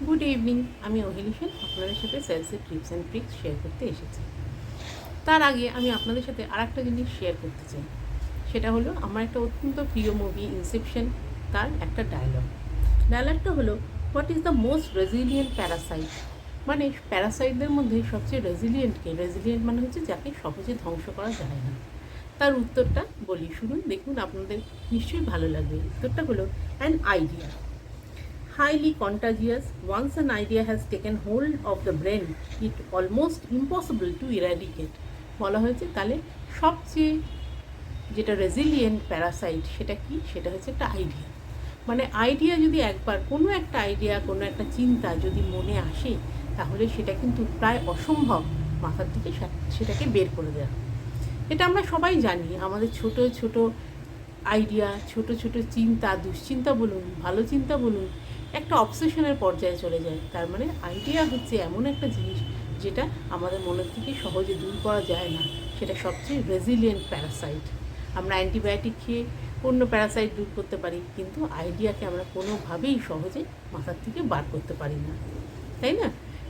Good evening. আমি অহিলি সেন আপনাদের সাথে সেলসের টিপস অ্যান্ড ট্রিক্স শেয়ার করতে এসেছি। তার আগে আমি আপনাদের সাথে আর একটা জিনিস শেয়ার করতে চাই। সেটা হলো আমার একটা অত্যন্ত প্রিয় মুভি ইনসেপশন, তার একটা ডায়লগটা হলো, what is the most resilient Parasite? মানে প্যারাসাইটদের মধ্যে সবচেয়ে রেজিলিয়েন্ট মানে হচ্ছে যাকে সহজে ধ্বংস করা যায় না। তার উত্তরটা বলি, শুনুন, দেখুন, আপনাদের নিশ্চয়ই ভালো লাগবে। উত্তরটা হলো an idea, highly contagious. Once an idea has taken hold of the brain, it almost impossible to eradicate. বলা হয়েছে তাহলে সবচেয়ে যেটা রেজিলিয়েন্ট প্যারাসাইট সেটা কি? সেটা হচ্ছে একটা আইডিয়া। মানে আইডিয়া যদি একবার কোনো একটা আইডিয়া, কোনো একটা চিন্তা যদি মনে আসে, তাহলে সেটা কিন্তু প্রায় অসম্ভব মাথার থেকে সেটাকে বের করে দেওয়া। এটা আমরা সবাই জানি। আমাদের ছোট ছোট আইডিয়া, ছোট ছোট চিন্তা, দুশ্চিন্তা বলুন, ভালো চিন্তা বলুন, একটা অবসেশনের পর্যায়ে চলে যায়। তার মানে আইডিয়া হচ্ছে এমন একটা জিনিস যেটা আমাদের মনের থেকে সহজে দূর করা যায় না। সেটা সবচেয়ে রেজিলিয়েন্ট প্যারাসাইট। আমরা অ্যান্টিবায়োটিক খেয়ে অন্য প্যারাসাইট দূর করতে পারি, কিন্তু আইডিয়াকে আমরা কোনোভাবেই সহজে মাথার থেকে বার করতে পারি না, তাই না?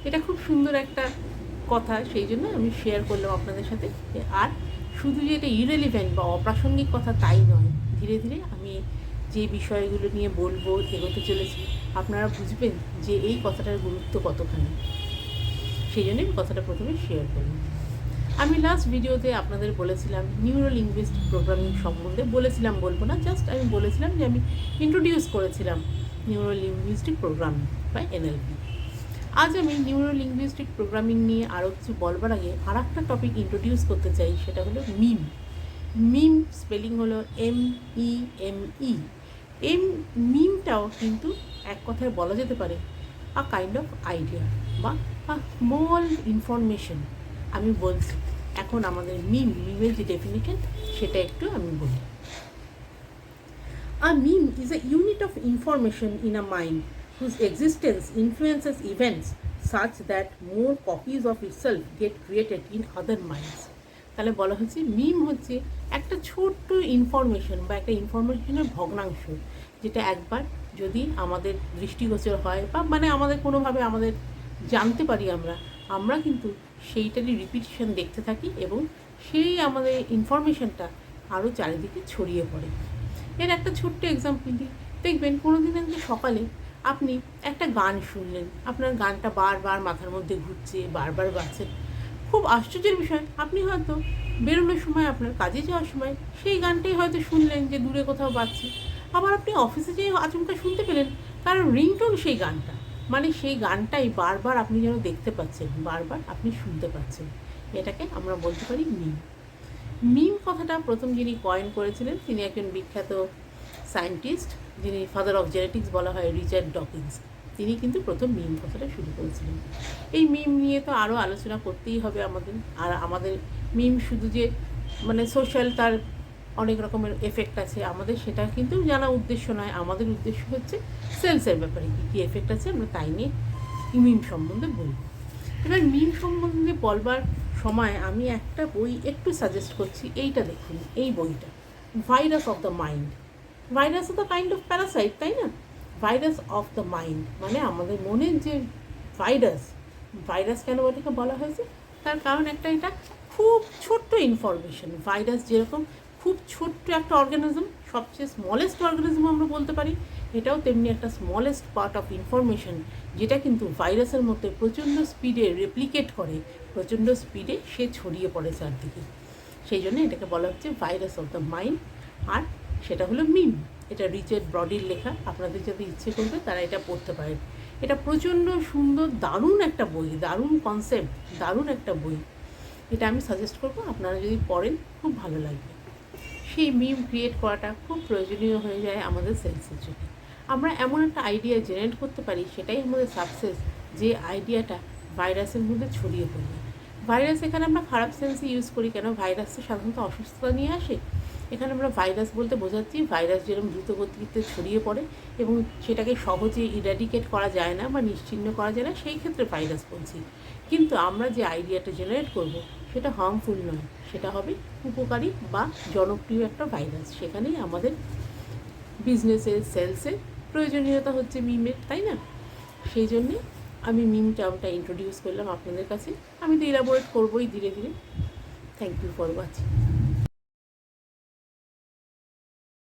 এটা খুব সুন্দর একটা কথা, সেই জন্য আমি শেয়ার করলাম আপনাদের সাথে। আর শুধু যে এটা ইরেলিভেন্ট বা অপ্রাসঙ্গিক কথা তাই নয়, ধীরে ধীরে আমি যে বিষয়গুলো নিয়ে বলবো, এগোতে চলেছি, আপনারা বুঝবেন যে এই কথাটার গুরুত্ব কতখানি। সেই জন্য আমি কথাটা প্রথমে শেয়ার করলাম। আমি লাস্ট ভিডিওতে আপনাদের বলেছিলাম নিউরো লিঙ্গুইস্টিক প্রোগ্রামিং সম্বন্ধে, বলবো না, জাস্ট আমি বলেছিলাম যে আমি ইন্ট্রোডিউস করেছিলাম নিউরো লিঙ্গুইস্টিক প্রোগ্রামিং বা এনএলপি। আজ আমি নিউরো লিঙ্গুইস্টিক প্রোগ্রামিং নিয়ে আরও কিছু বলবার আগে আর একটা টপিক ইন্ট্রোডিউস করতে চাই, সেটা হলো মিম। মিম স্পেলিং হলো MEME। মিমটাও কিন্তু এক কথায় বলা যেতে পারে আ কাইন্ড অফ আইডিয়া বা স্মল ইনফরমেশন। আমি বলছি এখন আমাদের মিমের যে ডেফিনেশন সেটা একটু আমি বলি। A meme is a unit of information in a mind whose existence influences events such that more copies of itself get created in other minds. তাহলে বলা হচ্ছে মিম হচ্ছে একটা ছোট্ট ইনফরমেশন বা একটা ইনফরমেশনের ভগ্নাংশ, যেটা একবার যদি আমাদের দৃষ্টিগোচর হয় বা মানে আমাদের কোনোভাবে আমাদের জানতে পারি, আমরা কিন্তু সেইটারই রিপিটিশন দেখতে থাকি এবং সেই আমাদের ইনফরমেশনটা আরও চারিদিকে ছড়িয়ে পড়ে। এর একটা ছোট্ট এক্সাম্পল দিই। দেখবেন কোনো দিন সকালে আপনি একটা গান শুনলেন, আপনার গানটা বারবার মাথার মধ্যে ঘুরছে, বারবার বাজছে। খুব আশ্চর্যের বিষয়, আপনি হয়তো বেরোনোর সময়, আপনার কাজে যাওয়ার সময় সেই গানটাই হয়তো শুনলেন যে দূরে কোথাও বাজছে। আবার আপনি অফিসে যেয়ে আচমকা শুনতে পেলেন, কারণ রিংটোন সেই গানটা, মানে সেই গানটাই বারবার আপনি যেন দেখতে পাচ্ছেন, বারবার আপনি শুনতে পাচ্ছেন। এটাকে আমরা বলতে পারি মিম। মিম কথাটা প্রথম যিনি কয়েন করেছিলেন তিনি একজন বিখ্যাত সায়েন্টিস্ট, যিনি ফাদার অফ জেনেটিক্স বলা হয়, রিচার্ড ডকিন্স। তিনি কিন্তু প্রথম মিম কথাটা শুরু করেছিলেন। এই মিম নিয়ে তো আরও আলোচনা করতেই হবে আমাদের। আর আমাদের মিম শুধু যে মানে সোশ্যাল, তার অনেক রকমের এফেক্ট আছে, আমাদের সেটা কিন্তু জানা উদ্দেশ্য নয়। আমাদের উদ্দেশ্য হচ্ছে সেলসের ব্যাপারে কী কী এফেক্ট আছে আমরা তাই নিয়ে মিম সম্বন্ধে বলব। এবার মিম সম্বন্ধে বলবার সময় আমি একটা বই একটু সাজেস্ট করছি। এইটা দেখুন, এই বইটা, virus of the mind. Virus of the kind of Parasite, তাই না? ভাইরাস অফ দ্য মাইন্ড মানে আমাদের মনের যে ভাইরাস। ভাইরাস কেন এটাকে বলা হয়েছে? তার কারণ একটা, এটা খুব ছোট্ট ইনফরমেশন। ভাইরাস যেরকম খুব ছোট্ট একটা অর্গানিজম, সবচেয়ে স্মলেস্ট অর্গানিজম আমরা বলতে পারি, এটাও তেমনি একটা স্মলেস্ট পার্ট অফ ইনফরমেশন, যেটা কিন্তু ভাইরাসের মধ্যে প্রচণ্ড স্পিডে রেপ্লিকেট করে, প্রচণ্ড স্পিডে সে ছড়িয়ে পড়ে চারদিকে। সেই জন্য এটাকে বলা হচ্ছে ভাইরাস অফ দ্য মাইন্ড। আর সেটা হলো মিম। এটা রিচার্ড ব্রডির লেখা। আপনাদের যদি ইচ্ছে করবে তারা এটা পড়তে পারেন। এটা প্রচণ্ড সুন্দর, দারুণ একটা বই, দারুণ কনসেপ্ট, দারুণ একটা বই। এটা আমি সাজেস্ট করবো, আপনারা যদি পড়েন খুব ভালো লাগবে। সেই মিম ক্রিয়েট করাটা খুব প্রয়োজনীয় হয়ে যায় আমাদের সেলসের জন্য। আমরা এমন একটা আইডিয়া জেনারেট করতে পারি, সেটাই আমাদের সাকসেস, যে আইডিয়াটা ভাইরাসের মধ্যে ছড়িয়ে পড়বে। ভাইরাস এখানে আমরা খারাপ সেন্সে ইউজ করি কেন? ভাইরাস তো সাধারণত অসুস্থতা নিয়ে আসে। এখানে আমরা ভাইরাস বলতে বোঝাচ্ছি ভাইরাস যেরকম দ্রুত গতিতে ছড়িয়ে পড়ে এবং সেটাকে সহজে ইরাডিকেট করা যায় না বা নিশ্চিহ্ন করা যায় না, সেই ক্ষেত্রে ভাইরাস বলছি। কিন্তু আমরা যে আইডিয়াটা জেনারেট করব সেটা হার্মফুল নয়, সেটা হবে উপকারী বা জনপ্রিয় একটা ভাইরাস। সেখানেই আমাদের বিজনেসের, সেলসের প্রয়োজনীয়তা হচ্ছে মিমের, তাই না? সেই জন্যে আমি মিম টার্মটা ইন্ট্রোডিউস করলাম আপনাদের কাছে। আমি তো ইলাবোরেট করবোই ধীরে ধীরে। Thank you for watching.